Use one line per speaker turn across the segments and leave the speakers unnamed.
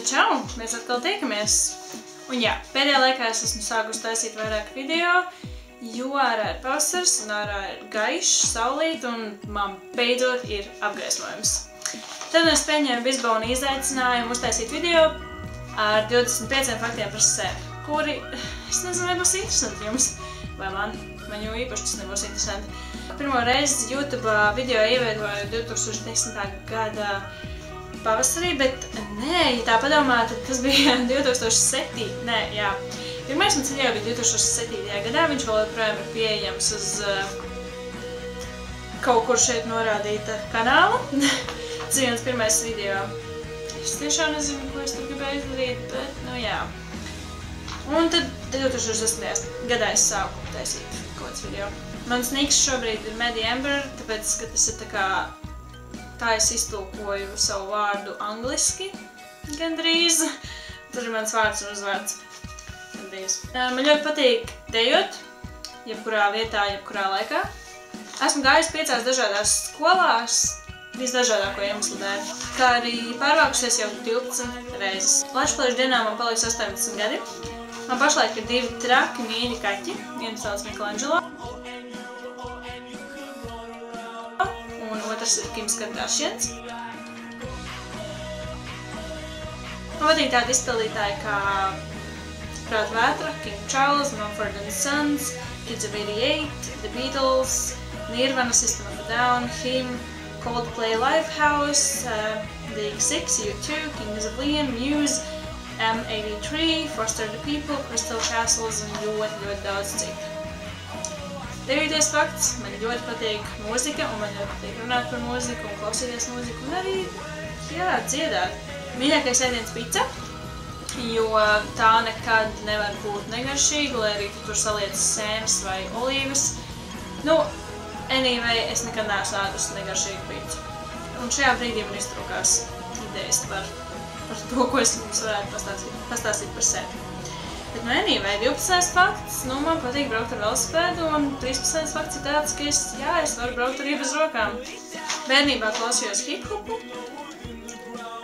Čau! Mēs atkal tiekamies. Un jā, pēdējā laikā es esmu sākusi taisīt vairāk video, jo ārā ir pavasaris un ārā ir gaišs, saulīt un man beidzot ir apgaismojums. Tad es pieņēmu Bizbona izaicinājumu uztaisīt video ar 25 faktiem par sevi, kuri, es nezinu, vai būs interesanti jums, vai man jau īpaši tas nebūs interesanti. Pirmo reizi YouTube video ieviedoju 2010. gada pavasarī, bet nē, ja tā padomā, tad tas bija 2007. Nē, jā. Pirmais mans video bija 2007. gadā, viņš vēl joprojām ir pieejams uz kaut kur šeit norādīta kanāla. Tas bija mans pirmais video. Es tiešām nezinu, ko es tur gribēju izdarīt, bet, nu jā. Un tad 2010. gadā es sāku taisīt kaut kāds video. Mans niks šobrīd ir Mediember, tāpēc, ka tas ir tā es iztulkoju savu vārdu angliski, gandrīz. Tur ir mans vārds un uzvārds. Gandrīz. Man ļoti patīk dejot, jebkurā vietā, jebkurā laikā. Esmu gājusi 5 dažādās skolās, visdažādāko iemeslu dēļ, kā arī pārvākusies jau 12 reizes. Latviešu dienā man paliks 18 gadi. Man pašlaik ir 2 traki mīļi kaķi, viens sauc Michelangelo, un otrs ir Kims Kardashians. Man patīk tādi izpildītāji kā Prāta vētra, King Charles, Mumford & Sons, Kids of 88, The Beatles, Nirvana, System of a Down, Him, Coldplay Lifehouse, The X6, U2, Kings of Leon, Muse, M83, Foster the People, Crystal Castles un ļoti daudz citu. 9. fakts, man ļoti patīk mūzika, un man ļoti patīk runāt par mūziku un klausīties mūziku, un arī, jā, dziedāt. Mīļākais ēdiens pica, jo tā nekad nevar būt negaršīga, lai arī tu tur saliec sēnes vai olīvas. Nu, anyway, es nekad neesmu ēdusi negaršīgu picu. Un šajā brīdī man iztrūkās idejas par to, ko es jums varētu pastāstīt par sevi. Bet, nu, anyway, 12. fakts, nu, man patīk braukt ar velosipēdu, un 13. fakts ir tāds, ka es varu braukt arī bez rokām. Bērnībā klausījos hip-hopu.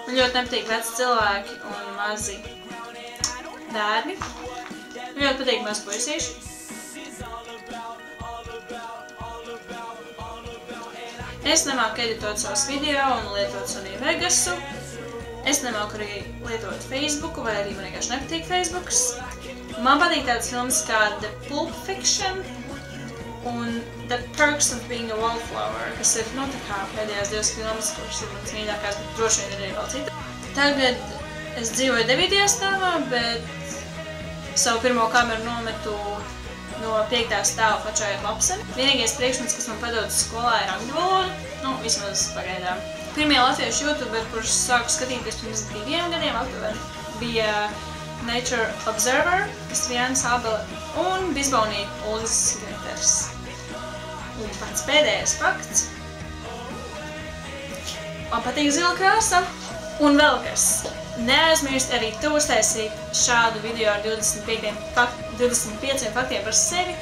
Man ļoti nepatīk veci cilvēki un mazi bērni. Man ļoti patīk mazi puisīši. Es nemāku editot savus video un lietot Sony Vegasu. Es nemāku arī lietot Facebooku, vai arī man vienkārši nepatīk Facebooks. Man patīk tādas filmas kā The Pulp Fiction un The Perks of Being a Wallflower, kas ir, nu, tā kā pēdējās 2 filmas, kuras ir manas mīļākās, bet droši vien ir arī vēl cita. Tagad es dzīvoju 9. stāvā, bet savu pirmo kameru nometu no 5. stāva pačājot lapseni. Vienīgais priekšmets, kas man padodas skolā, ir angļu valoda, nu, vismaz pagaidām. Pirmie latviešu youtuberi, kurus sāku skatīties pirms 2 gadiem aptuveni, bija Nature Observer, Kristiāns Abele un Bizbonī Uldis Greters. Un pats pēdējais fakts. Man patīk zila krāsa. Un vēl kas. Neaizmirst arī tu uztaisīt šādu video ar 25 faktiem par sevi,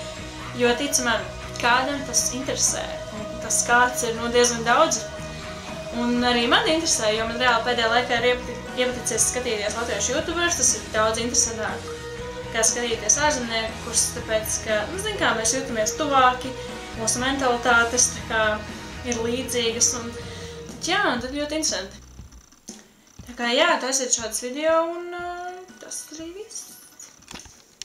jo, tici man, kādam tas interesē. Un tas kāds ir, nu, diezgan daudz. Un arī man interesē, jo man reāli pēdējā laikā ir iepaticies skatīties latviešu youtuberus, tas ir daudz interesantāk, kā skatīties ārzemniekus, tāpēc, ka, nu, zin kā, mēs jūtamies tuvāki, mūsu mentalitātes tā kā ir līdzīgas, un tad jā, un tad ļoti interesanti. Tā kā jā, taisiet šādas video, un tas arī